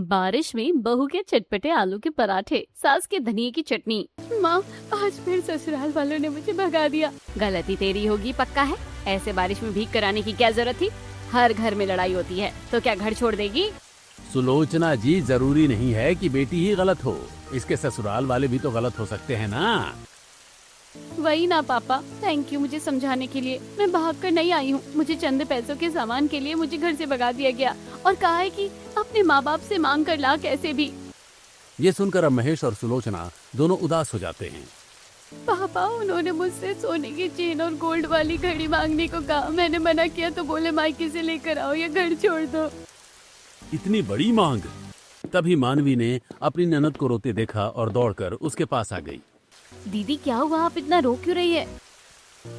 बारिश में बहू के चटपटे आलू के पराठे, सास के धनिये की चटनी। माँ, आज फिर ससुराल वालों ने मुझे भगा दिया। गलती तेरी होगी पक्का है। ऐसे बारिश में भीग कर आने की क्या जरूरत थी? हर घर में लड़ाई होती है, तो क्या घर छोड़ देगी? सुलोचना जी, जरूरी नहीं है कि बेटी ही गलत हो, इसके ससुराल वाले भी तो गलत हो सकते हैं ना। वही ना पापा, थैंक यू मुझे समझाने के लिए। मैं भाग कर नहीं आई हूँ। मुझे चंद पैसों के सामान के लिए मुझे घर से भगा दिया गया और कहा है कि अपने माँ बाप से मांग कर ला कैसे भी। ये सुनकर अब महेश और सुलोचना दोनों उदास हो जाते हैं। पापा, उन्होंने मुझसे सोने की चेन और गोल्ड वाली घड़ी मांगने को कहा। मैंने मना किया तो बोले मायके से लेकर आओ या घर छोड़ दो। इतनी बड़ी मांग! तभी मानवी ने अपनी ननद को रोते देखा और दौड़कर उसके पास आ गई। दीदी क्या हुआ, आप इतना रो क्यों रही है?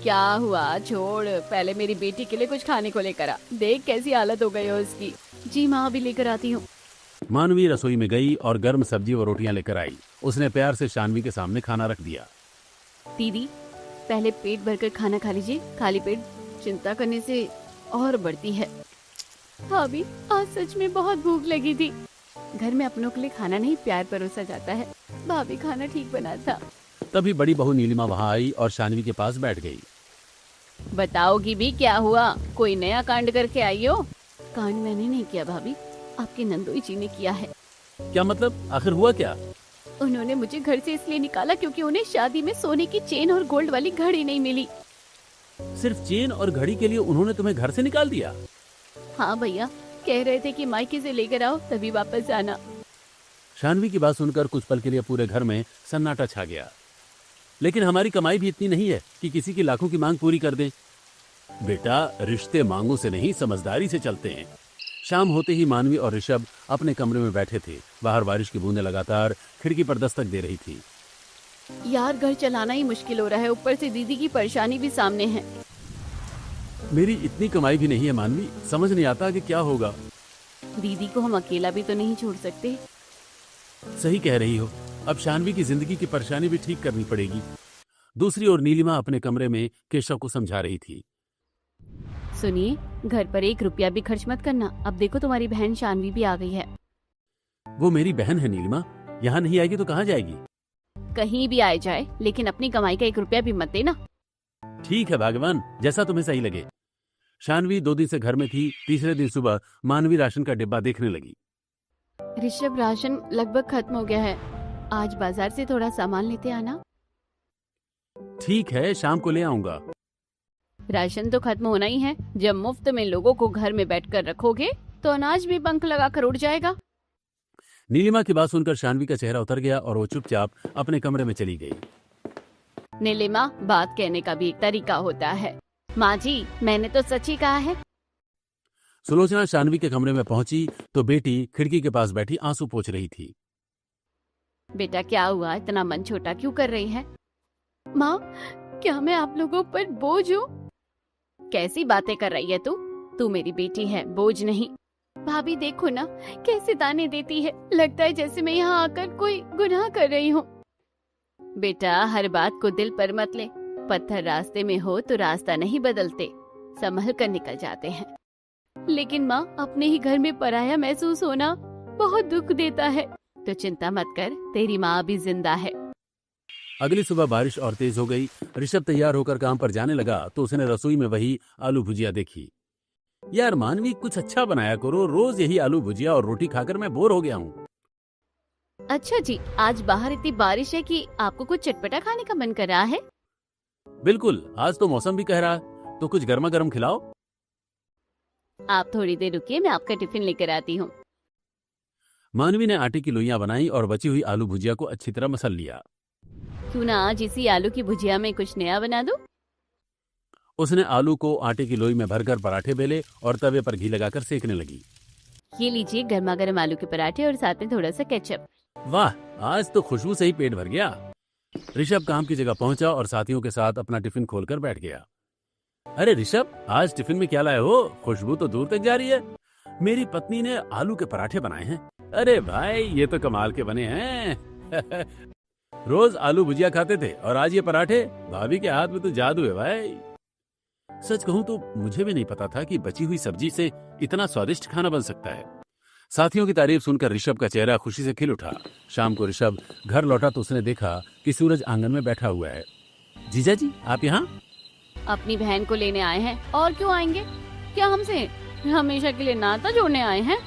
क्या हुआ, छोड़, पहले मेरी बेटी के लिए कुछ खाने को लेकर आ। देख कैसी हालत हो गई है उसकी। जी माँ, अभी लेकर आती हूँ। मानवी रसोई में गई और गर्म सब्जी और रोटियां लेकर आई। उसने प्यार से शानवी के सामने खाना रख दिया। दीदी, पहले पेट भरकर खाना खा लीजिए। खाली पेट चिंता करने से और बढ़ती है। भाभी, आज सच में बहुत भूख लगी थी। घर में अपनों के लिए खाना नहीं, प्यार परोसा जाता है। भाभी, खाना ठीक बना था। तभी बड़ी बहू नीलिमा वहां आई और शानवी के पास बैठ गई। बताओगी भी क्या हुआ? कोई नया कांड करके आई हो? कांड मैंने नहीं किया भाभी, आपके नंदोई जी ने किया है। क्या मतलब? आखिर हुआ क्या? उन्होंने मुझे घर से इसलिए निकाला क्योंकि उन्हें शादी में सोने की चेन और गोल्ड वाली घड़ी नहीं मिली। सिर्फ चेन और घड़ी के लिए उन्होंने तुम्हें घर से निकाल दिया? हाँ भैया, कह रहे थे कि मायके से लेकर आओ तभी वापस आना। शानवी की बात सुनकर कुछ पल के लिए पूरे घर में सन्नाटा छा गया। लेकिन हमारी कमाई भी इतनी नहीं है कि किसी की लाखों की मांग पूरी कर दें। बेटा, रिश्ते मांगों से नहीं, समझदारी से चलते हैं। शाम होते ही मानवी और ऋषभ अपने कमरे में बैठे थे। बाहर बारिश की बूंदें लगातार खिड़की पर दस्तक दे रही थी। यार, घर चलाना ही मुश्किल हो रहा है, ऊपर से दीदी की परेशानी भी सामने है। मेरी इतनी कमाई भी नहीं है मानवी, समझ नहीं आता कि क्या होगा। दीदी को हम अकेला भी तो नहीं छोड़ सकते। सही कह रही हो, अब शानवी की जिंदगी की परेशानी भी ठीक करनी पड़ेगी। दूसरी ओर नीलिमा अपने कमरे में केशव को समझा रही थी। सुनिए, घर पर 1 रुपया भी खर्च मत करना। अब देखो, तुम्हारी बहन शानवी भी आ गई है। वो मेरी बहन है नीलिमा, यहाँ नहीं आएगी तो कहाँ जाएगी? कहीं भी आए जाए, लेकिन अपनी कमाई का 1 रुपया भी मत देना। ठीक है भगवान, जैसा तुम्हें सही लगे। शानवी 2 दिन से घर में थी। तीसरे दिन सुबह मानवी राशन का डिब्बा देखने लगी। ऋषभ, राशन लगभग खत्म हो गया है। आज बाजार से थोड़ा सामान लेते आना। ठीक है, शाम को ले आऊंगा। राशन तो खत्म होना ही है। जब मुफ्त में लोगों को घर में बैठकर रखोगे तो अनाज भी पंख लगाकर उड़ जाएगा। नीलिमा की बात सुनकर शानवी का चेहरा उतर गया और वो चुपचाप अपने कमरे में चली गई। नीलिमा, बात कहने का भी एक तरीका होता है। माँ जी, मैंने तो सच ही कहा है। सुलोचना शानवी के कमरे में पहुंची तो बेटी खिड़की के पास बैठी आंसू पोंछ रही थी। बेटा, क्या हुआ? इतना मन छोटा क्यों कर रही है? माँ, क्या मैं आप लोगों पर बोझ हूँ? कैसी बातें कर रही है तू? तू मेरी बेटी है, बोझ नहीं। भाभी देखो ना, कैसे ताने देती है। लगता है जैसे मैं यहाँ आकर कोई गुनाह कर रही हूँ। बेटा, हर बात को दिल पर मत ले। पत्थर रास्ते में हो तो रास्ता नहीं बदलते, संभल कर निकल जाते हैं। लेकिन माँ, अपने ही घर में पराया महसूस होना बहुत दुख देता है। तो चिंता मत कर, तेरी माँ अभी जिंदा है। अगली सुबह बारिश और तेज हो गई। ऋषभ तैयार होकर काम पर जाने लगा तो उसने रसोई में वही आलू भुजिया देखी। यार मानवी, कुछ अच्छा बनाया करो, रोज यही आलू भुजिया और रोटी खाकर मैं बोर हो गया हूँ। अच्छा जी, आज बाहर इतनी बारिश है कि आपको कुछ चटपटा खाने का मन कर रहा है? बिल्कुल, आज तो मौसम भी कह रहा है, तो कुछ गर्मा गर्म खिलाओ। आप थोड़ी देर रुकिए, मैं आपका टिफिन लेकर आती हूँ। मानवी ने आटे की लोइयां बनाई और बची हुई आलू भुजिया को अच्छी तरह मसल लिया। क्यों ना आज इसी आलू की भुजिया में कुछ नया बना दूं? उसने आलू को आटे की लोई में भरकर पराठे बेले और तवे पर घी लगाकर सेकने लगी। ये लीजिए गर्मा गर्म आलू के पराठे और साथ में थोड़ा सा केचप। वाह, आज तो खुशबू से ही पेट भर गया। ऋषभ काम की जगह पहुंचा और साथियों के साथ अपना टिफिन खोलकर बैठ गया। अरे ऋषभ, आज टिफिन में क्या लाए हो? खुशबू तो दूर तक जा रही है। मेरी पत्नी ने आलू के पराठे बनाए हैं। अरे भाई, ये तो कमाल के बने हैं। रोज आलू भुजिया खाते थे और आज ये पराठे। भाभी के हाथ में तो जादू है भाई। सच कहूं तो मुझे भी नहीं पता था कि बची हुई सब्जी से इतना स्वादिष्ट खाना बन सकता है। साथियों की तारीफ सुनकर ऋषभ का चेहरा खुशी से खिल उठा। शाम को ऋषभ घर लौटा तो उसने देखा कि सूरज आंगन में बैठा हुआ है। जीजा जी, आप यहाँ? अपनी बहन को लेने आए हैं, और क्यों आएंगे? क्या हमसे हमेशा के लिए नाता जोड़ने आए हैं?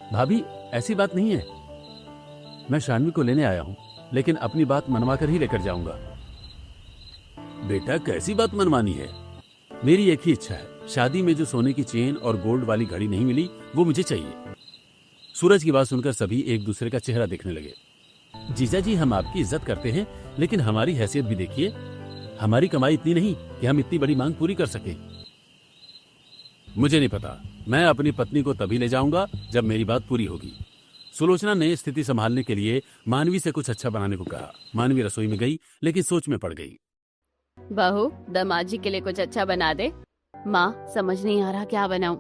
भाभी, ऐसी बात नहीं है। मैं शानवी को लेने आया हूँ, लेकिन अपनी बात मनवा कर ही लेकर जाऊंगा। बेटा, कैसी बात मनवानी है? मेरी एक ही इच्छा है, शादी में जो सोने की चेन और गोल्ड वाली घड़ी नहीं मिली वो मुझे चाहिए। सूरज की बात सुनकर सभी एक दूसरे का चेहरा देखने लगे। जीजा जी, हम आपकी इज्जत करते हैं, लेकिन हमारी हैसियत भी देखिए। हमारी कमाई इतनी नहीं कि हम इतनी बड़ी मांग पूरी कर सकें। मुझे नहीं पता, मैं अपनी पत्नी को तभी ले जाऊंगा जब मेरी बात पूरी होगी। सुलोचना ने स्थिति संभालने के लिए मानवी से कुछ अच्छा बनाने को कहा। मानवी रसोई में गई, लेकिन सोच में पड़ गई। बहू, दमाजी के लिए कुछ अच्छा बना दे। माँ, समझ नहीं आ रहा क्या बनाऊं।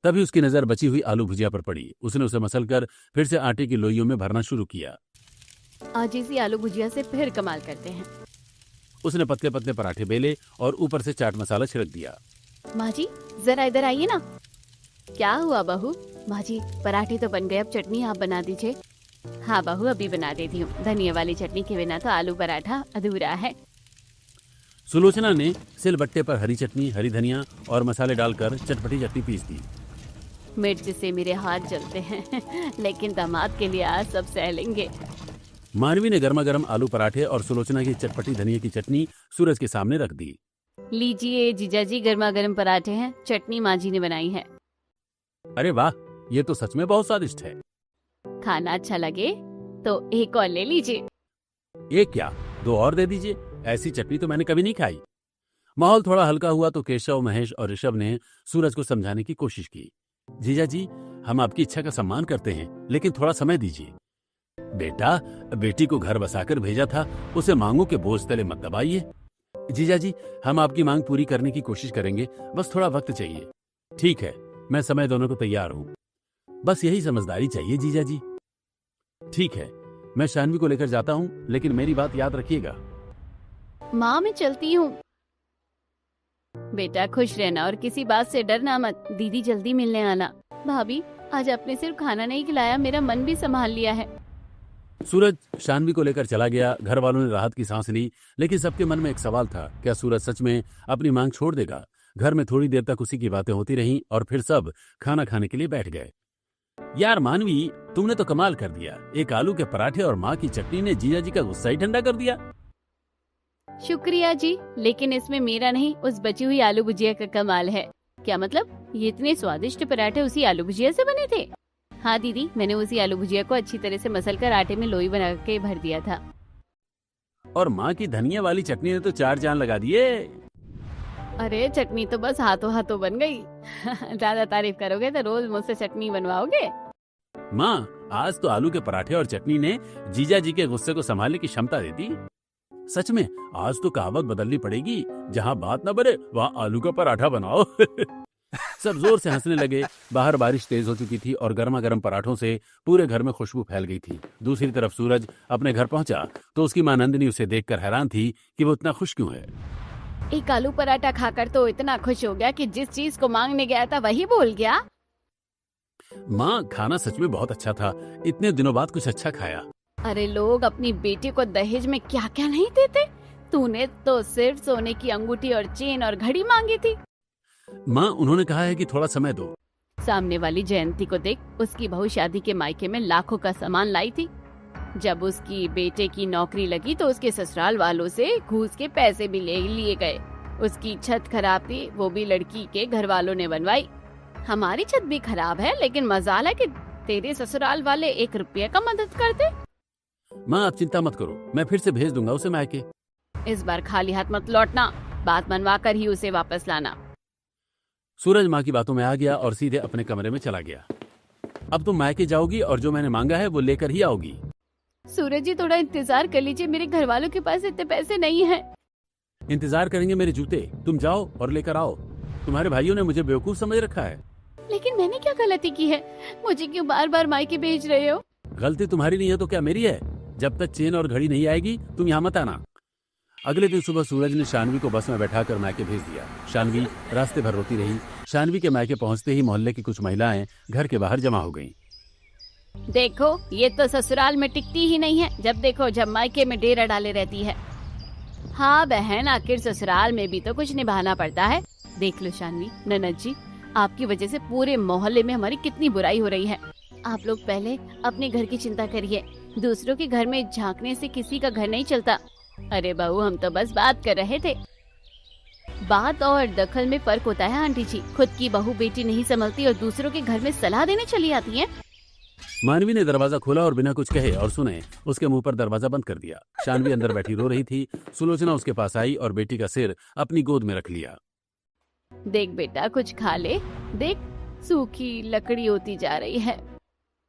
तभी उसकी नजर बची हुई आलू भुजिया पर पड़ी। उसने उसे मसलकर फिर से आटे की लोइयों में भरना शुरू किया। आज इसी आलू भुजिया से फिर कमाल करते हैं। उसने पतले पतले पराठे बेले और ऊपर से चाट मसाला छिड़क दिया। माँ जी, जरा इधर आइए ना। क्या हुआ बहू? माँ जी, पराठे तो बन गए, अब चटनी आप बना दीजिए। हाँ बहू, अभी बना देती हूँ। धनिया वाली चटनी के बिना तो आलू पराठा अधूरा है। सुलोचना ने सिलबट्टे पर हरी चटनी, हरी धनिया और मसाले डालकर चटपटी चटनी पीस दी। मिर्च से मेरे हाथ जलते हैं लेकिन दामाद के लिए आज सब सह लेंगे। मानवी ने गर्मा गर्म आलू पराठे और सुलोचना की चटपटी धनिया की चटनी सूरज के सामने रख दी। लीजिए जीजा जी, गर्मा गर्म पराठे हैं, चटनी माँ जी ने बनाई है। अरे वाह, ये तो सच में बहुत स्वादिष्ट है। खाना अच्छा लगे तो एक और ले लीजिए। एक क्या, दो और दे दीजिए। ऐसी चटनी तो मैंने कभी नहीं खाई। माहौल थोड़ा हल्का हुआ तो केशव, महेश और ऋषभ ने सूरज को समझाने की कोशिश की। जीजा जी, हम आपकी इच्छा का सम्मान करते हैं, लेकिन थोड़ा समय दीजिए। बेटा, बेटी को घर बसाकर भेजा था, उसे मांगों के बोझ तले मत दबाइए। जीजा जी, हम आपकी मांग पूरी करने की कोशिश करेंगे, बस थोड़ा वक्त चाहिए। ठीक है, मैं समय दोनों को तैयार हूँ। बस यही समझदारी चाहिए जीजा जी। ठीक है, मैं शानवी को लेकर जाता हूँ, लेकिन मेरी बात याद रखिएगा। माँ, मैं चलती हूँ। बेटा, खुश रहना और किसी बात से डरना मत। दीदी जल्दी मिलने आना। भाभी, आज आपने सिर्फ खाना नहीं खिलाया, मेरा मन भी संभाल लिया है। सूरज शानवी को लेकर चला गया। घर वालों ने राहत की सांस ली, लेकिन सबके मन में एक सवाल था, क्या सूरज सच में अपनी मांग छोड़ देगा? घर में थोड़ी देर तक उसी की बातें होती रहीं और फिर सब खाना खाने के लिए बैठ गए। यार मानवी, तुमने तो कमाल कर दिया। एक आलू के पराठे और माँ की चटनी ने जीजा जी का गुस्सा ही ठंडा कर दिया। शुक्रिया जी, लेकिन इसमें मेरा नहीं, उस बची हुई आलू भुजिया का कमाल है। क्या मतलब? ये इतने स्वादिष्ट पराठे उसी आलू भुजिया से बने थे? हाँ दीदी, मैंने उसी आलू भुजिया को अच्छी तरह से मसलकर आटे में लोई बना के भर दिया था। और माँ की धनिया वाली चटनी ने तो चार चांद लगा दिए। अरे, चटनी तो बस हाथों हाथों बन गई ज्यादा तारीफ करोगे तो रोज मुझसे चटनी बनवाओगे। माँ, आज तो आलू के पराठे और चटनी ने जीजा जी के गुस्से को संभालने की क्षमता दे दी। सच में आज तो कहावत बदलनी पड़ेगी, जहाँ बात न बने वहाँ आलू का पराठा बनाओ। सब जोर से हंसने लगे। बाहर बारिश तेज हो चुकी थी और गर्मा गर्म पराठों से पूरे घर में खुशबू फैल गई थी। दूसरी तरफ सूरज अपने घर पहुंचा तो उसकी मां नंदिनी उसे देखकर हैरान थी कि वो इतना खुश क्यों है। एक आलू पराठा खाकर तो इतना खुश हो गया कि जिस चीज को मांगने गया था वही बोल गया। माँ, खाना सच में बहुत अच्छा था। इतने दिनों बाद कुछ अच्छा खाया। अरे, लोग अपनी बेटी को दहेज में क्या क्या नहीं देते। तूने तो सिर्फ सोने की अंगूठी और चेन और घड़ी मांगी थी। माँ, उन्होंने कहा है कि थोड़ा समय दो। सामने वाली जयंती को देख, उसकी बहू शादी के मायके में लाखों का सामान लाई थी। जब उसकी बेटे की नौकरी लगी तो उसके ससुराल वालों से घूस के पैसे भी ले लिए गए। उसकी छत खराब थी, वो भी लड़की के घर वालों ने बनवाई। हमारी छत भी खराब है, लेकिन मजाल है कि तेरे ससुराल वाले 1 रुपये का मदद करते। माँ, आप चिंता मत करो, मैं फिर से भेज दूंगा उसे मायके। इस बार खाली हाथ मत लौटना, बात मनवा कर ही उसे वापस लाना। सूरज माँ की बातों में आ गया और सीधे अपने कमरे में चला गया। अब तुम मायके जाओगी और जो मैंने मांगा है वो लेकर ही आओगी। सूरज जी, थोड़ा इंतजार कर लीजिए, मेरे घर वालों के पास इतने पैसे नहीं हैं। इंतजार करेंगे मेरे जूते। तुम जाओ और लेकर आओ। तुम्हारे भाइयों ने मुझे बेवकूफ समझ रखा है। लेकिन मैंने क्या गलती की है? मुझे क्यों बार बार मायके भेज रहे हो? गलती तुम्हारी नहीं है तो क्या मेरी है? जब तक चेन और घड़ी नहीं आएगी तुम यहाँ मत आना। अगले दिन सुबह सूरज ने शानवी को बस में बैठाकर मायके भेज दिया। शानवी रास्ते भर रोती रही। शानवी के मायके पहुंचते ही मोहल्ले की कुछ महिलाएं घर के बाहर जमा हो गईं। देखो, ये तो ससुराल में टिकती ही नहीं है, जब देखो जब मायके में डेरा डाले रहती है। हाँ बहन, आखिर ससुराल में भी तो कुछ निभाना पड़ता है। देख लो शानवी, ननद जी, आपकी वजह से पूरे मोहल्ले में हमारी कितनी बुराई हो रही है। आप लोग पहले अपने घर की चिंता करिए, दूसरों के घर में झांकने से किसी का घर नहीं चलता। अरे बहू, हम तो बस बात कर रहे थे। बात और दखल में फर्क होता है आंटी जी। खुद की बहू बेटी नहीं संभलती और दूसरों के घर में सलाह देने चली आती है। मानवी ने दरवाजा खोला और बिना कुछ कहे और सुने उसके मुंह पर दरवाजा बंद कर दिया। शानवी अंदर बैठी रो रही थी। सुलोचना उसके पास आई और बेटी का सिर अपनी गोद में रख लिया। देख बेटा, कुछ खा ले, देख सूखी लकड़ी होती जा रही है।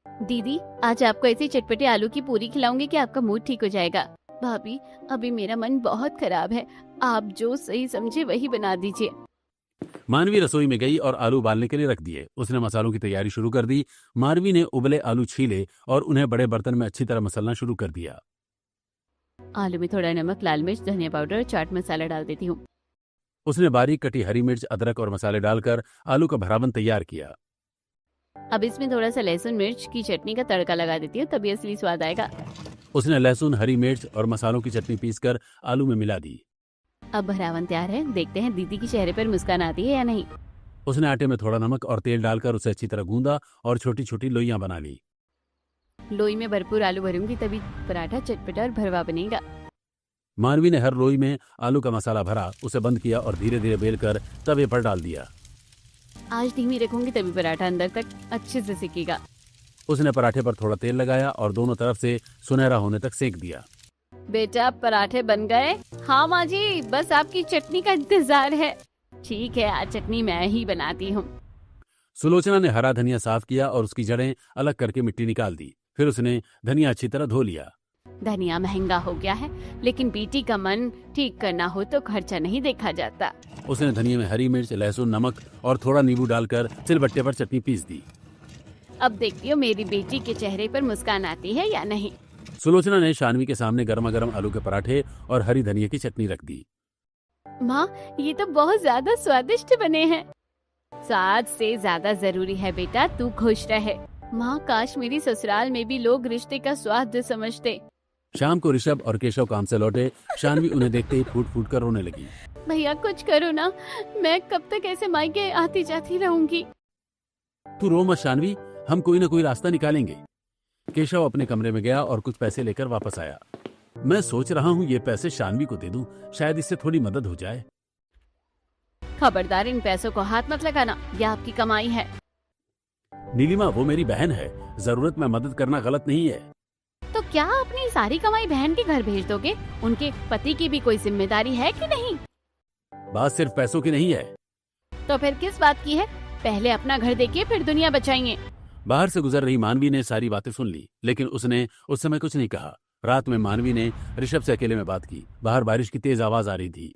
दीदी, आज आपको ऐसे चटपटे आलू की पूरी खिलाऊंगी कि आपका मूड ठीक हो जाएगा। भाभी, अभी मेरा मन बहुत खराब है, आप जो सही समझे वही बना दीजिए। मानवी रसोई में गई और आलू उबालने के लिए रख दिए। उसने मसालों की तैयारी शुरू कर दी। मानवी ने उबले आलू छीले और उन्हें बड़े बर्तन में अच्छी तरह मसलना शुरू कर दिया। आलू में थोड़ा नमक, लाल मिर्च, धनिया पाउडर और चाट मसाला डाल देती हूँ। उसने बारीक कटी हरी मिर्च, अदरक और मसाले डालकर आलू का भरावन तैयार किया। अब इसमें थोड़ा सा लहसुन मिर्च की चटनी का तड़का लगा देती हूँ, तभी असली स्वाद आएगा। उसने लहसुन, हरी मिर्च और मसालों की चटनी पीसकर आलू में मिला दी। अब भरावन तैयार है, देखते हैं दीदी के चेहरे पर मुस्कान आती है या नहीं। उसने आटे में थोड़ा नमक और तेल डालकर उसे अच्छी तरह गूंदा और छोटी छोटी लोइयां बना ली। लोई में भरपूर आलू भरूंगी, तभी पराठा चटपटा और भरवा बनेगा। मानवी ने हर लोई में आलू का मसाला भरा, उसे बंद किया और धीरे धीरे बेलकर तवे पर डाल दिया। आज धीमी रखूंगी तभी पराठा अंदर तक अच्छे से सिकेगा। उसने पराठे पर थोड़ा तेल लगाया और दोनों तरफ से सुनहरा होने तक सेक दिया। बेटा, पराठे बन गए? हाँ माँ जी, बस आपकी चटनी का इंतजार है। ठीक है, आज चटनी मैं ही बनाती हूँ। सुलोचना ने हरा धनिया साफ किया और उसकी जड़ें अलग करके मिट्टी निकाल दी। फिर उसने धनिया अच्छी तरह धो लिया। धनिया महंगा हो गया है, लेकिन बेटी का मन ठीक करना हो तो खर्चा नहीं देखा जाता। उसने धनिया में हरी मिर्च, लहसुन, नमक और थोड़ा नींबू डालकर सिलबट्टे पर चटनी पीस दी। अब देखती हो मेरी बेटी के चेहरे पर मुस्कान आती है या नहीं। सुलोचना ने शानवी के सामने गर्मा गर्म आलू के पराठे और हरी धनिया की चटनी रख दी। माँ, ये तो बहुत ज्यादा स्वादिष्ट बने हैं। स्वाद से ज्यादा जरूरी है बेटा तू खुश रहे। माँ, काश मेरी ससुराल में भी लोग रिश्ते का स्वाद समझते। शाम को ऋषभ और केशव काम से लौटे। शानवी उन्हें देखते ही फूट फूट कर रोने लगी। भैया कुछ करो ना, मैं कब तक ऐसे मायके आती जाती रहूंगी। तू रो मत शानवी, हम कोई ना कोई रास्ता निकालेंगे। केशव अपने कमरे में गया और कुछ पैसे लेकर वापस आया। मैं सोच रहा हूँ ये पैसे शानवी को दे दूं, शायद इससे थोड़ी मदद हो जाए। खबरदार, इन पैसों को हाथ मत लगाना, यह आपकी कमाई है। नीलिमा, वो मेरी बहन है, जरूरत में मदद करना गलत नहीं है। तो क्या अपनी सारी कमाई बहन के घर भेज दोगे? उनके पति की भी कोई जिम्मेदारी है कि नहीं? बात सिर्फ पैसों की नहीं है। तो फिर किस बात की है? पहले अपना घर देखिए, फिर दुनिया बचाइए। बाहर से गुजर रही मानवी ने सारी बातें सुन ली, लेकिन उसने उस समय कुछ नहीं कहा। रात में मानवी ने ऋषभ से अकेले में बात की। बाहर बारिश की तेज आवाज आ रही थी।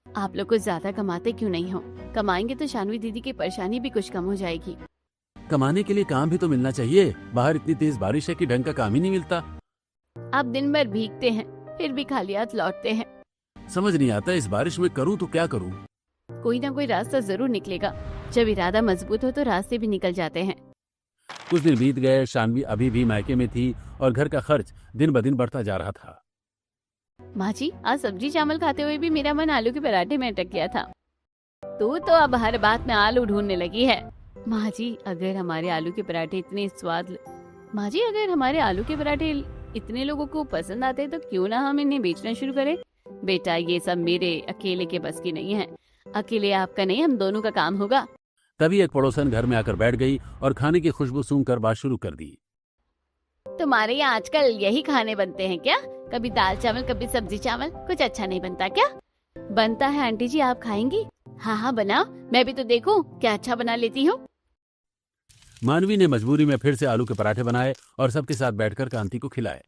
आप लोग कुछ ज्यादा कमाते क्यों नहीं हो? कमाएंगे तो शानवी दीदी की परेशानी भी कुछ कम हो जाएगी। कमाने के लिए काम भी तो मिलना चाहिए। बाहर इतनी तेज बारिश है कि ढंग का काम ही नहीं मिलता। आप दिन भर भीगते हैं, फिर भी खाली हाथ लौटते हैं। समझ नहीं आता इस बारिश में करूँ तो क्या करूँ। कोई ना कोई रास्ता जरूर निकलेगा। जब इरादा मजबूत हो तो रास्ते भी निकल जाते हैं। कुछ दिन बीत गए। शानवी अभी भी मायके में थी और घर का खर्च दिन ब दिन बढ़ता जा रहा था। माँ जी, आज सब्जी चावल खाते हुए भी मेरा मन आलू के पराठे में अटक गया था। तू तो अब हर बात में आलू ढूंढने लगी है। माँ जी, अगर हमारे आलू के पराठे इतने लोगों को पसंद आते तो क्यों ना हम इन्हें बेचना शुरू करें। बेटा, ये सब मेरे अकेले के बस की नहीं है। अकेले आपका नहीं, हम दोनों का काम होगा। तभी एक पड़ोसन घर में आकर बैठ गई और खाने की खुशबू सूंघकर बात शुरू कर दी। तुम्हारे यहाँ आजकल यही खाने बनते हैं क्या? कभी दाल चावल, कभी सब्जी चावल, कुछ अच्छा नहीं बनता क्या? बनता है आंटी जी, आप खाएंगी? हाँ हाँ बनाओ, मैं भी तो देखूं क्या अच्छा बना लेती हूँ। मानवी ने मजबूरी में फिर से आलू के पराठे बनाए और सबके साथ बैठकर कांति को खिलाए।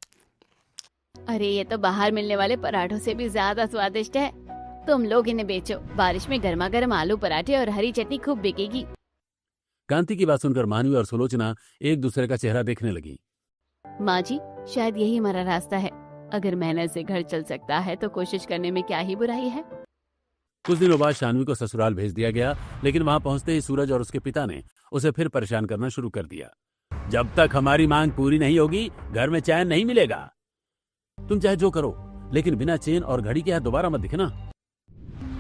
अरे ये तो बाहर मिलने वाले पराठों से भी ज्यादा स्वादिष्ट है। तुम लोग इन्हें बेचो, बारिश में गर्मा गर्म आलू पराठे और हरी चटनी खूब बिकेगी। कांति की बात सुनकर मानवी और सुलोचना एक दूसरे का चेहरा देखने लगी। माँ जी, शायद यही हमारा रास्ता है। अगर मेहनत से घर चल सकता है तो कोशिश करने में क्या ही बुराई है। कुछ दिनों बाद शानवी को ससुराल भेज दिया गया, लेकिन वहां पहुंचते ही सूरज और उसके पिता ने उसे फिर परेशान करना शुरू कर दिया। जब तक हमारी मांग पूरी नहीं होगी घर में चैन नहीं मिलेगा। तुम चाहे जो करो, लेकिन बिना चेन और घड़ी के यहाँ दोबारा मत दिखना।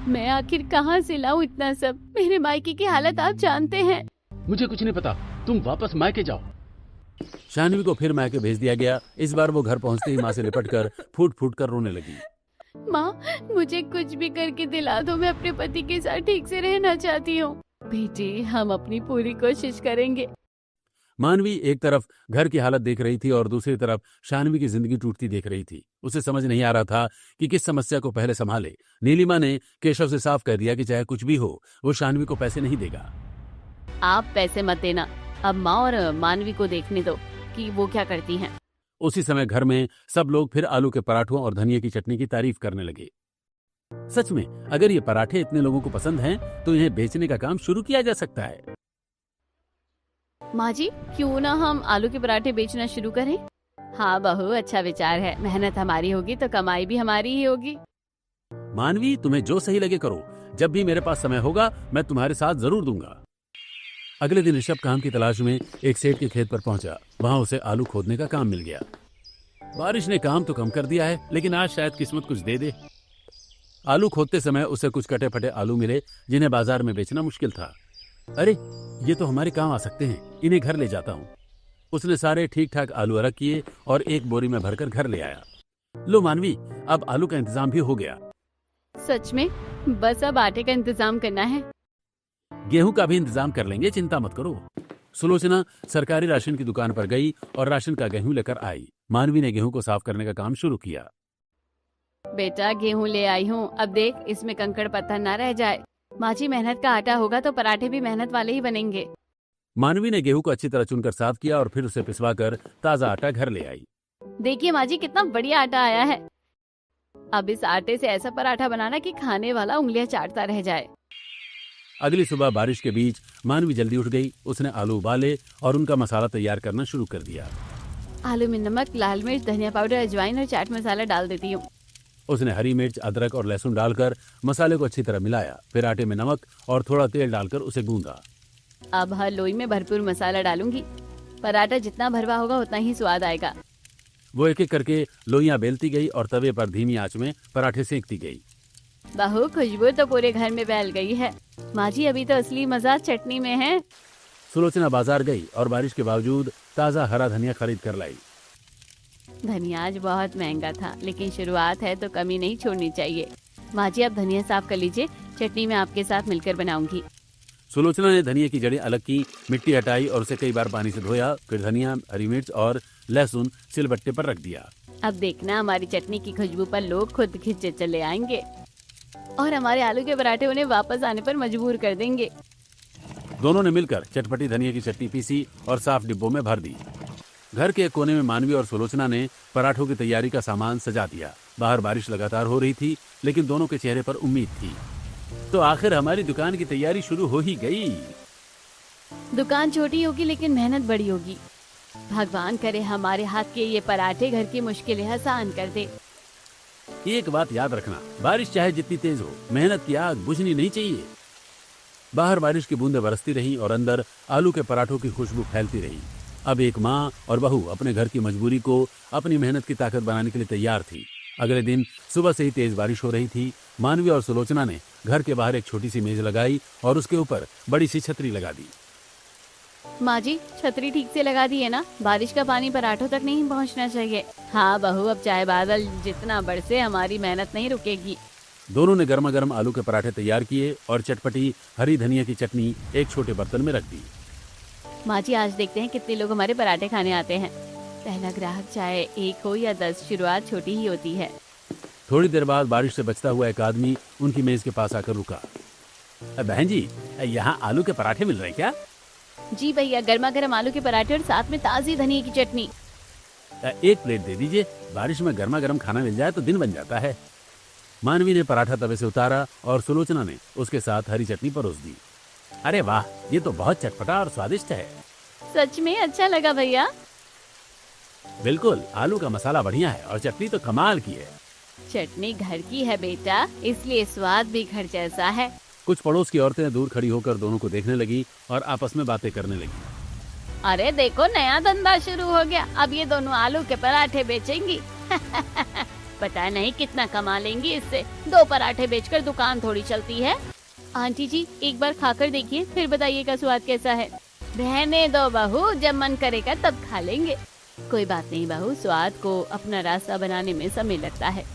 मैं आखिर कहाँ से लाऊं इतना सब? मेरे मायके की हालत आप जानते हैं। मुझे कुछ नहीं पता, तुम वापस मायके जाओ। शानवी को फिर मायके भेज दिया गया। इस बार वो घर पहुंचते ही माँ से लिपटकर फूट फूट कर रोने लगी। माँ, मुझे कुछ भी करके दिला दो, मैं अपने पति के साथ ठीक से रहना चाहती हूँ। बेटी, हम अपनी पूरी कोशिश करेंगे। मानवी एक तरफ घर की हालत देख रही थी और दूसरी तरफ शानवी की जिंदगी टूटती देख रही थी। उसे समझ नहीं आ रहा था कि किस समस्या को पहले संभाले। नीलिमा ने केशव से साफ कह दिया कि चाहे कुछ भी हो, वो शानवी को पैसे नहीं देगा। आप पैसे मत देना, अब माँ और मानवी को देखने दो कि वो क्या करती हैं। उसी समय घर में सब लोग फिर आलू के पराठों और धनिया की चटनी की तारीफ करने लगे। सच में अगर ये पराठे इतने लोगों को पसंद हैं, तो इन्हें बेचने का काम शुरू किया जा सकता है। माँ जी, क्यों ना हम आलू के पराठे बेचना शुरू करें? हाँ बहू, अच्छा विचार है। मेहनत हमारी होगी तो कमाई भी हमारी ही होगी। मानवी, तुम्हें जो सही लगे करो। जब भी मेरे पास समय होगा मैं तुम्हारे साथ जरूर दूंगा। अगले दिन ऋषभ काम की तलाश में एक सेठ के खेत पर पहुंचा। वहां उसे आलू खोदने का काम मिल गया। बारिश ने काम तो कम कर दिया है, लेकिन आज शायद किस्मत कुछ दे दे। आलू खोदते समय उसे कुछ कटे फटे आलू मिले, जिन्हें बाजार में बेचना मुश्किल था। अरे, ये तो हमारे काम आ सकते हैं, इन्हें घर ले जाता हूँ। उसने सारे ठीक ठाक आलू अलग किए और एक बोरी में भरकर घर ले आया। लो मानवी, अब आलू का इंतजाम भी हो गया। सच में? बस अब आटे का इंतजाम करना है। गेहूं का भी इंतजाम कर लेंगे, चिंता मत करो। सुलोचना सरकारी राशन की दुकान पर गई और राशन का गेहूं लेकर आई। मानवी ने गेहूं को साफ करने का काम शुरू किया। बेटा, गेहूं ले आई हूँ, अब देख इसमें कंकड़ पत्थर ना रह जाए। माँ जी, मेहनत का आटा होगा तो पराठे भी मेहनत वाले ही बनेंगे। मानवी ने गेहूं को अच्छी तरह चुनकर साफ किया और फिर उसे पिसवाकर ताजा आटा घर ले आई। देखिए माँ जी, कितना बढ़िया आटा आया है। अब इस आटे से ऐसा पराठा बनाना कि खाने वाला उंगलियां चाटता रह जाए। अगली सुबह बारिश के बीच मानवी जल्दी उठ गई। उसने आलू उबाले और उनका मसाला तैयार करना शुरू कर दिया। आलू में नमक, लाल मिर्च, धनिया पाउडर, अजवाइन और चाट मसाला डाल देती हूँ। उसने हरी मिर्च, अदरक और लहसुन डालकर मसाले को अच्छी तरह मिलाया। फिर आटे में नमक और थोड़ा तेल डालकर उसे गूंदा। अब हर लोई में भरपूर मसाला डालूंगी। पराठा जितना भरवा होगा उतना ही स्वाद आएगा। वो एक एक करके लोइयां बेलती गई और तवे पर धीमी आंच में पराठे सेकती गई। बहू, खुशबू तो पूरे घर में फैल गई है। माँ जी, अभी तो असली मजा चटनी में है। सुलोचना बाजार गई और बारिश के बावजूद ताजा हरा धनिया खरीद कर लाई। धनिया आज बहुत महंगा था, लेकिन शुरुआत है तो कमी नहीं छोड़नी चाहिए। माँ जी, आप धनिया साफ कर लीजिए, चटनी मैं आपके साथ मिलकर बनाऊंगी। सुलोचना ने धनिया की जड़ें अलग की, मिट्टी हटाई और उसे कई बार पानी से धोया। फिर धनिया, हरी मिर्च और लहसुन सिलबट्टे पर रख दिया। अब देखना, हमारी चटनी की खुशबू पर लोग खुद खींचे चले आएंगे और हमारे आलू के पराठे उन्हें वापस आने पर मजबूर कर देंगे। दोनों ने मिलकर चटपटी धनिया की चटनी पीसी और साफ डिब्बों में भर दी। घर के एक कोने में मानवी और सुलोचना ने पराठों की तैयारी का सामान सजा दिया। बाहर बारिश लगातार हो रही थी, लेकिन दोनों के चेहरे पर उम्मीद थी। तो आखिर हमारी दुकान की तैयारी शुरू हो ही गई। दुकान छोटी होगी लेकिन मेहनत बड़ी होगी। भगवान करे हमारे हाथ के ये पराठे घर की मुश्किलें आसान कर दे। एक बात याद रखना, बारिश चाहे जितनी तेज हो, मेहनत की आग बुझनी नहीं चाहिए। बाहर बारिश की बूंदें बरसती रहीं और अंदर आलू के पराठों की खुशबू फैलती रही। अब एक माँ और बहू अपने घर की मजबूरी को अपनी मेहनत की ताकत बनाने के लिए तैयार थी। अगले दिन सुबह से ही तेज बारिश हो रही थी। मानवी और सुलोचना ने घर के बाहर एक छोटी सी मेज लगाई और उसके ऊपर बड़ी सी छतरी लगा दी। माँ जी, छतरी ठीक से लगा दी है ना? बारिश का पानी पराठों तक नहीं पहुँचना चाहिए। हाँ बहू, अब चाहे बादल जितना बरसे हमारी मेहनत नहीं रुकेगी। दोनों ने गर्मा गर्म आलू के पराठे तैयार किए और चटपटी हरी धनिया की चटनी एक छोटे बर्तन में रख दी। माँ जी, आज देखते हैं कितने लोग हमारे पराठे खाने आते हैं। पहला ग्राहक चाहे 1 हो या 10, शुरुआत छोटी ही होती है। थोड़ी देर बाद बारिश से बचता हुआ एक आदमी उनकी मेज के पास आकर रुका। बहन जी, यहाँ आलू के पराठे मिल रहे हैं क्या? जी भैया, गर्मा गर्म आलू के पराठे और साथ में ताजी धनिया की चटनी। एक प्लेट दे दीजिए। बारिश में गर्मा गर्म खाना मिल जाए तो दिन बन जाता है। मानवी ने पराठा तवे से उतारा और सुलोचना ने उसके साथ हरी चटनी परोस दी। अरे वाह, ये तो बहुत चटपटा और स्वादिष्ट है। सच में अच्छा लगा भैया। बिल्कुल, आलू का मसाला बढ़िया है और चटनी तो कमाल की है। चटनी घर की है बेटा, इसलिए स्वाद भी घर जैसा है। कुछ पड़ोस की औरतें दूर खड़ी होकर दोनों को देखने लगी और आपस में बातें करने लगी। अरे देखो, नया धंधा शुरू हो गया, अब ये दोनों आलू के पराठे बेचेंगी। पता नहीं कितना कमा लेंगी इससे। 2 पराठे बेचकर दुकान थोड़ी चलती है। आंटी जी, एक बार खाकर देखिए, फिर बताइएगा स्वाद कैसा है। रहने दो बहू, जब मन करेगा तब खा लेंगे। कोई बात नहीं बहू, स्वाद को अपना रास्ता बनाने में समय लगता है।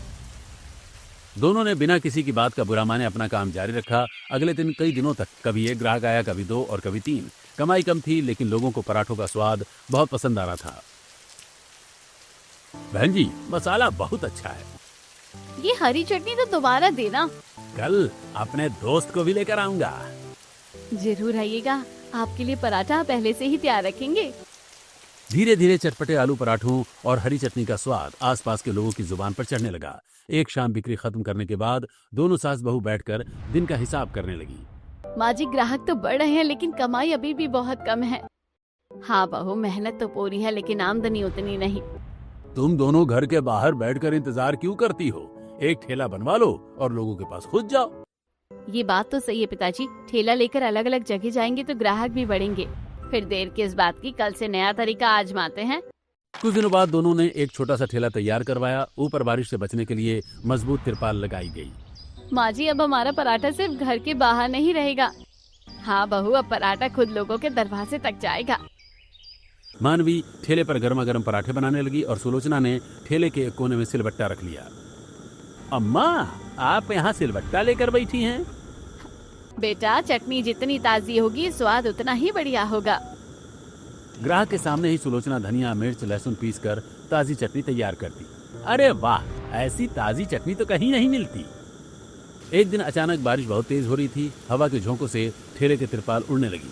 दोनों ने बिना किसी की बात का बुरा माने अपना काम जारी रखा। अगले दिन कई दिनों तक कभी 1 ग्राहक आया, कभी 2 और कभी 3। कमाई कम थी, लेकिन लोगों को पराठों का स्वाद बहुत पसंद आ रहा था। बहन जी, मसाला बहुत अच्छा है। ये हरी चटनी तो दोबारा देना। कल अपने दोस्त को भी लेकर आऊंगा। जरूर आइएगा, आपके लिए पराठा पहले से ही तैयार रखेंगे। धीरे धीरे चटपटे आलू पराठों और हरी चटनी का स्वाद आसपास के लोगों की जुबान पर चढ़ने लगा। एक शाम बिक्री खत्म करने के बाद दोनों सास बहू बैठकर दिन का हिसाब करने लगी। माँ जी, ग्राहक तो बढ़ रहे हैं, लेकिन कमाई अभी भी बहुत कम है। हाँ बहू, मेहनत तो पूरी है, लेकिन आमदनी उतनी नहीं। तुम दोनों घर के बाहर बैठकर इंतजार क्यों करती हो? एक ठेला बनवा लो और लोगों के पास खुद जाओ। ये बात तो सही है पिताजी, ठेला लेकर अलग अलग जगह जाएंगे तो ग्राहक भी बढ़ेंगे। फिर देर किस बात की, कल से नया तरीका आजमाते हैं। कुछ दिनों बाद दोनों ने एक छोटा सा ठेला तैयार करवाया। ऊपर बारिश से बचने के लिए मजबूत तिरपाल लगाई गई। माँ जी, अब हमारा पराठा सिर्फ घर के बाहर नहीं रहेगा। हाँ बहू, अब पराठा खुद लोगों के दरवाजे तक जाएगा। मानवी ठेले पर गर्मा गर्म पराठे बनाने लगी और सुलोचना ने ठेले के एक कोने में सिलबट्टा रख लिया। अम्मा, आप यहाँ सिलबट्टा लेकर बैठी हैं? बेटा, चटनी जितनी ताजी होगी, स्वाद उतना ही बढ़िया होगा। ग्राहक के सामने ही सुलोचना धनिया, मिर्च, लहसुन पीसकर ताजी चटनी तैयार करती। अरे वाह, ऐसी ताजी चटनी तो कहीं नहीं मिलती। एक दिन अचानक बारिश बहुत तेज हो रही थी। हवा के झोंकों से ठेले के तिरपाल उड़ने लगी।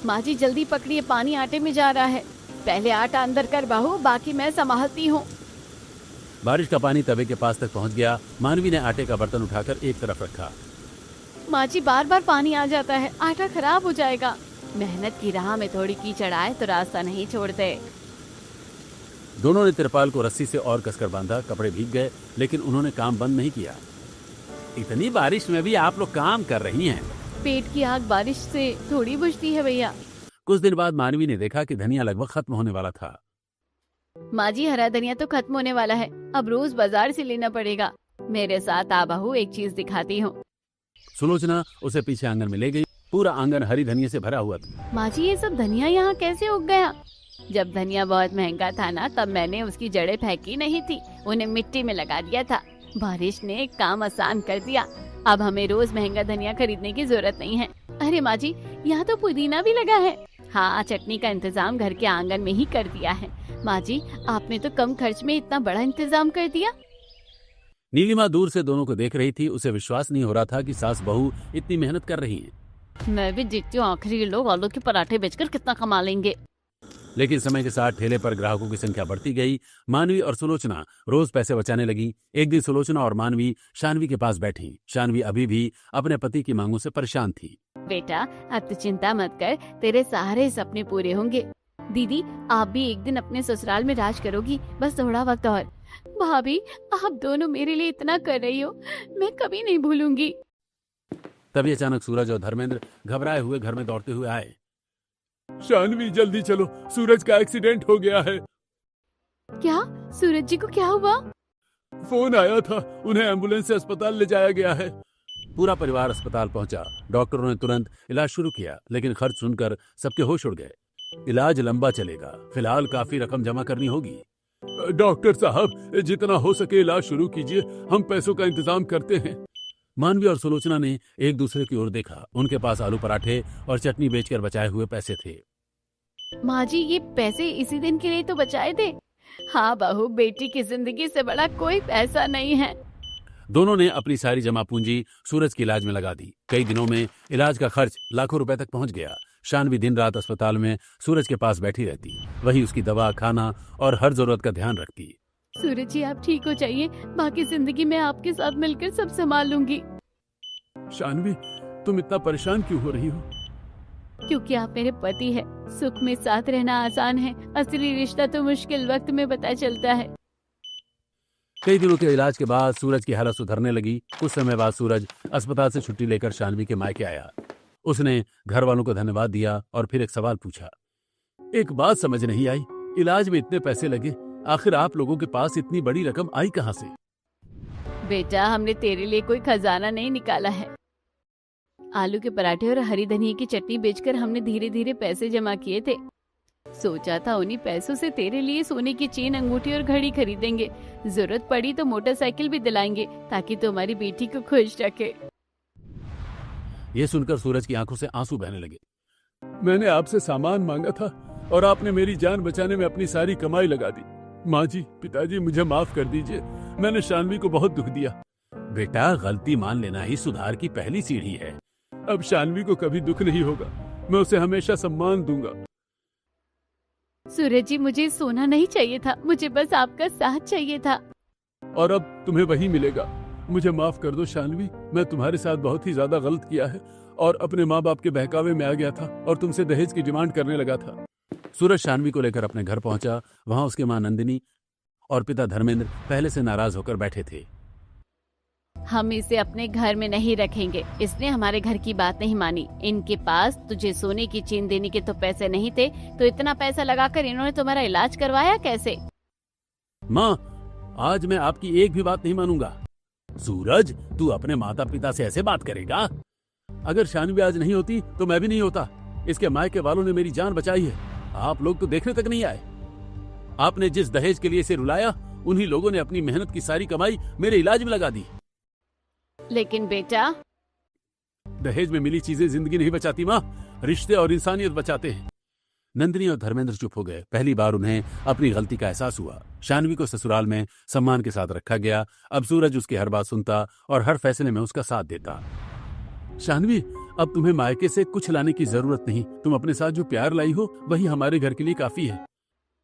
माँ जी, जल्दी पकड़िए, पानी आटे में जा रहा है। पहले आटा अंदर कर बहू, बाकी मैं संभालती हूँ। बारिश का पानी तवे के पास तक पहुंच गया। मानवी ने आटे का बर्तन उठाकर एक तरफ रखा। माँ जी, बार बार पानी आ जाता है, आटा खराब हो जाएगा। मेहनत की राह में थोड़ी कीचड़ आए तो रास्ता नहीं छोड़ते। दोनों ने तिरपाल को रस्सी से और कसकर बांधा। कपड़े भीग गए, लेकिन उन्होंने काम बंद नहीं किया। इतनी बारिश में भी आप लोग काम कर रही हैं। पेट की आग बारिश से थोड़ी बुझती है भैया। कुछ दिन बाद मानवी ने देखा कि धनिया लगभग खत्म होने वाला था। माँ जी, हरा धनिया तो खत्म होने वाला है, अब रोज बाजार से लेना पड़ेगा। मेरे साथ आ बहू, एक चीज दिखाती हूँ। सुलोचना उसे पीछे आंगन में ले गई। पूरा आंगन हरी धनिया से भरा हुआ था। माँ जी, ये सब धनिया यहाँ कैसे उग गया? जब धनिया बहुत महंगा था ना, तब मैंने उसकी जड़ें फेंकी नहीं थी, उन्हें मिट्टी में लगा दिया था। बारिश ने काम आसान कर दिया। अब हमें रोज महंगा धनिया खरीदने की जरूरत नहीं है। अरे माँ जी, यहाँ तो पुदीना भी लगा है। हाँ, चटनी का इंतजाम घर के आंगन में ही कर दिया है। माँ जी, आपने तो कम खर्च में इतना बड़ा इंतजाम कर दिया। नीलिमा दूर से दोनों को देख रही थी। उसे विश्वास नहीं हो रहा था कि सास बहू इतनी मेहनत कर रही हैं। मैं भी देखती हूँ आखिर ये लोग आलू के पराठे बेचकर कितना कमा लेंगे। लेकिन समय के साथ ठेले पर ग्राहकों की संख्या बढ़ती गई। मानवी और सुलोचना रोज पैसे बचाने लगी। एक दिन सुलोचना और मानवी शानवी के पास बैठी। शानवी अभी भी अपने पति की मांगों से परेशान थी। बेटा, अब तो चिंता मत कर, तेरे सारे सपने पूरे होंगे। दीदी, आप भी एक दिन अपने ससुराल में राज करोगी, बस थोड़ा वक्त और। भाभी, आप दोनों मेरे लिए इतना कर रही हो, मैं कभी नहीं भूलूंगी। तभी अचानक सूरज और धर्मेंद्र घबराए हुए घर में दौड़ते हुए आए। शानवी, जल्दी चलो, सूरज का एक्सीडेंट हो गया है। क्या? सूरज जी को क्या हुआ? फोन आया था, उन्हें एम्बुलेंस से अस्पताल ले जाया गया है। पूरा परिवार अस्पताल पहुंचा। डॉक्टरों ने तुरंत इलाज शुरू किया, लेकिन खर्च सुनकर सबके होश उड़ गए। इलाज लंबा चलेगा, फिलहाल काफी रकम जमा करनी होगी। डॉक्टर साहब, जितना हो सके इलाज शुरू कीजिए, हम पैसों का इंतजाम करते हैं। मानवी और सुलोचना ने एक दूसरे की ओर देखा। उनके पास आलू पराठे और चटनी बेचकर बचाए हुए पैसे थे। माँ जी, ये पैसे इसी दिन के लिए तो बचाए थे। हाँ बहू, बेटी की जिंदगी से बड़ा कोई पैसा नहीं है। दोनों ने अपनी सारी जमा पूंजी सूरज के इलाज में लगा दी। कई दिनों में इलाज का खर्च लाखों रुपए तक पहुंच गया। शानवी दिन रात अस्पताल में सूरज के पास बैठी रहती, वही उसकी दवा, खाना और हर जरूरत का ध्यान रखती। सूरज जी, आप ठीक हो जाइए, बाकी जिंदगी में आपके साथ मिलकर सब संभाल लूंगी। शानवी, तुम इतना परेशान क्यों हो रही हो? क्योंकि आप मेरे पति हैं। सुख में साथ रहना आसान है, असली रिश्ता तो मुश्किल वक्त में पता चलता है। कई दिनों के इलाज के बाद सूरज की हालत सुधरने लगी। कुछ समय बाद सूरज अस्पताल से छुट्टी लेकर शानवी के मायके आया। उसने घर वालों को धन्यवाद दिया और फिर एक सवाल पूछा। एक बात समझ नहीं आई, इलाज में इतने पैसे लगे, आखिर आप लोगों के पास इतनी बड़ी रकम आई कहाँ से? बेटा, हमने तेरे लिए कोई खजाना नहीं निकाला है। आलू के पराठे और हरी धनिया की चटनी बेचकर हमने धीरे धीरे पैसे जमा किए थे। सोचा था उन्हीं पैसों से तेरे लिए सोने की चेन, अंगूठी और घड़ी खरीदेंगे। जरूरत पड़ी तो मोटरसाइकिल भी दिलाएंगे ताकि तू हमारी बेटी को खुश रखे। यह सुनकर सूरज की आंखों से आंसू बहने लगे। मैंने आपसे सामान मांगा था और आपने मेरी जान बचाने में अपनी सारी कमाई लगा दी। माँ जी, पिताजी, मुझे माफ कर दीजिए, मैंने शानवी को बहुत दुख दिया। बेटा, गलती मान लेना ही सुधार की पहली सीढ़ी है। अब शानवी को कभी दुख नहीं होगा, मैं उसे हमेशा सम्मान दूंगा। सूरज जी, मुझे सोना नहीं चाहिए था, मुझे बस आपका साथ चाहिए था। और अब तुम्हें वही मिलेगा। मुझे माफ कर दो शानवी, मैं तुम्हारे साथ बहुत ही ज्यादा गलत किया है और अपने माँ बाप के बहकावे में आ गया था और तुमसे दहेज की डिमांड करने लगा था। सूरज शानवी को लेकर अपने घर पहुंचा। वहां उसकी मां नंदिनी और पिता धर्मेंद्र पहले से नाराज होकर बैठे थे। हम इसे अपने घर में नहीं रखेंगे, इसने हमारे घर की बात नहीं मानी। इनके पास तुझे सोने की चेन देने के तो पैसे नहीं थे, तो इतना पैसा लगाकर इन्होंने तुम्हारा इलाज करवाया कैसे? माँ, आज मैं आपकी एक भी बात नहीं मानूंगा। सूरज, तू अपने माता पिता से ऐसे बात करेगा? अगर शानवी आज नहीं होती तो मैं भी नहीं होता। इसके मायके वालों ने मेरी जान बचाई है, आप लोग तो देखने तक नहीं आए। आपने जिस दहेज के लिए इसे रुलाया, उन्हीं लोगों ने अपनी मेहनत की सारी कमाई मेरे इलाज में लगा दी। लेकिन बेटा, दहेज में मिली चीजें जिंदगी नहीं बचाती माँ, रिश्ते और इंसानियत बचाते हैं। नंदिनी और धर्मेंद्र चुप हो गए। पहली बार उन्हें अपनी गलती का एहसास हुआ। शानवी को ससुराल में सम्मान के साथ रखा गया। अब सूरज उसकी हर बात सुनता और हर फैसले में उसका साथ देता। शानवी, अब तुम्हें मायके से कुछ लाने की जरूरत नहीं। तुम अपने साथ जो प्यार लाई हो वही हमारे घर के लिए काफी है।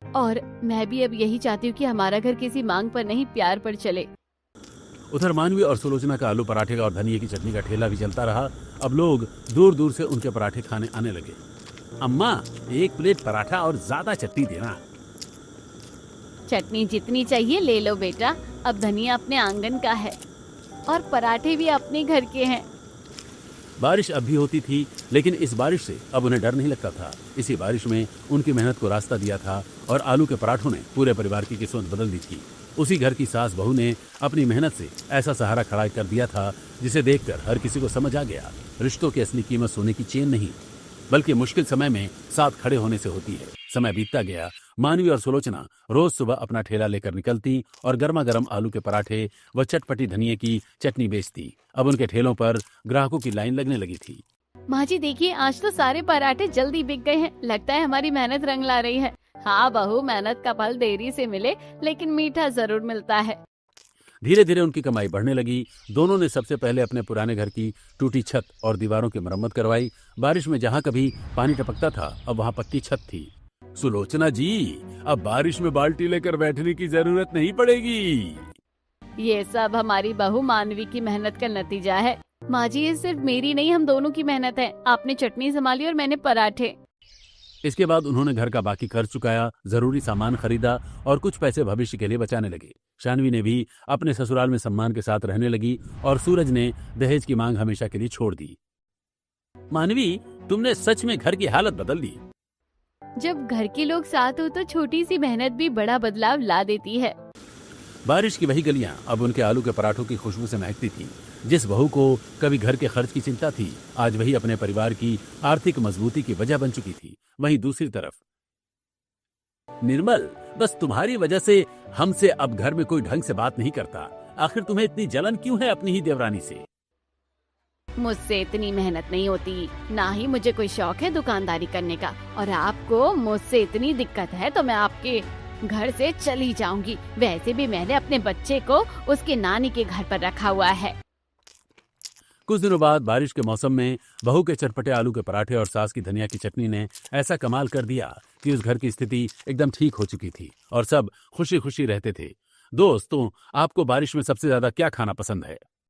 और मैं भी अब यही चाहती हूँ कि हमारा घर किसी मांग पर नहीं, प्यार पर चले। उधर मानवी और सुलोचना का आलू पराठे का और धनिया की चटनी का ठेला भी चलता रहा। अब लोग दूर दूर से उनके पराठे खाने आने लगे। अम्मा, एक प्लेट पराठा और ज्यादा चटनी देना। चटनी जितनी चाहिए ले लो बेटा, अब धनिया अपने आंगन का है और पराठे भी अपने घर के हैं। बारिश अब भी होती थी, लेकिन इस बारिश से अब उन्हें डर नहीं लगता था। इसी बारिश में उनकी मेहनत को रास्ता दिया था और आलू के पराठों ने पूरे परिवार की किस्मत बदल दी थी। उसी घर की सास बहू ने अपनी मेहनत से ऐसा सहारा खड़ा कर दिया था जिसे देखकर हर किसी को समझ आ गया, रिश्तों की असली कीमत सोने की चेन नहीं, बल्कि मुश्किल समय में साथ खड़े होने से होती है। समय बीतता गया। मानवी और सुलोचना रोज सुबह अपना ठेला लेकर निकलती और गर्मा गर्म आलू के पराठे व चटपटी धनिये की चटनी बेचती। अब उनके ठेलों पर ग्राहकों की लाइन लगने लगी थी। माँ जी देखिए, आज तो सारे पराठे जल्दी बिक गए हैं। लगता है हमारी मेहनत रंग ला रही है। हाँ बहू, मेहनत का फल देरी से मिले लेकिन मीठा जरूर मिलता है। धीरे धीरे उनकी कमाई बढ़ने लगी। दोनों ने सबसे पहले अपने पुराने घर की टूटी छत और दीवारों की मरम्मत करवाई। बारिश में जहाँ कभी पानी टपकता था, अब वहाँ पक्की छत थी। सुलोचना जी, अब बारिश में बाल्टी लेकर बैठने की जरूरत नहीं पड़ेगी। ये सब हमारी बहू मानवी की मेहनत का नतीजा है। माँ जी, ये सिर्फ मेरी नहीं, हम दोनों की मेहनत है। आपने चटनी संभाली और मैंने पराठे। इसके बाद उन्होंने घर का बाकी खर्च चुकाया, जरूरी सामान खरीदा और कुछ पैसे भविष्य के लिए बचाने लगे। शानवी ने भी अपने ससुराल में सम्मान के साथ रहने लगी और सूरज ने दहेज की मांग हमेशा के लिए छोड़ दी। मानवी, तुमने सच में घर की हालत बदल दी। जब घर के लोग साथ हो तो छोटी सी मेहनत भी बड़ा बदलाव ला देती है। बारिश की वही गलियां अब उनके आलू के पराठों की खुशबू से महकती थी। जिस बहू को कभी घर के खर्च की चिंता थी, आज वही अपने परिवार की आर्थिक मजबूती की वजह बन चुकी थी। वहीं दूसरी तरफ निर्मल, बस तुम्हारी वजह से हमसे अब घर में कोई ढंग से बात नहीं करता। आखिर तुम्हें इतनी जलन क्यों है अपनी ही देवरानी से? मुझसे इतनी मेहनत नहीं होती, ना ही मुझे कोई शौक है दुकानदारी करने का। और आपको मुझसे इतनी दिक्कत है तो मैं आपके घर से चली जाऊंगी। वैसे भी मैंने अपने बच्चे को उसके नानी के घर पर रखा हुआ है। कुछ दिनों बाद बारिश के मौसम में बहू के चटपटे आलू के पराठे और सास की धनिया की चटनी ने ऐसा कमाल कर दिया कि उस घर की स्थिति एकदम ठीक हो चुकी थी और सब खुशी खुशी रहते थे। दोस्तों, आपको बारिश में सबसे ज्यादा क्या खाना पसंद है?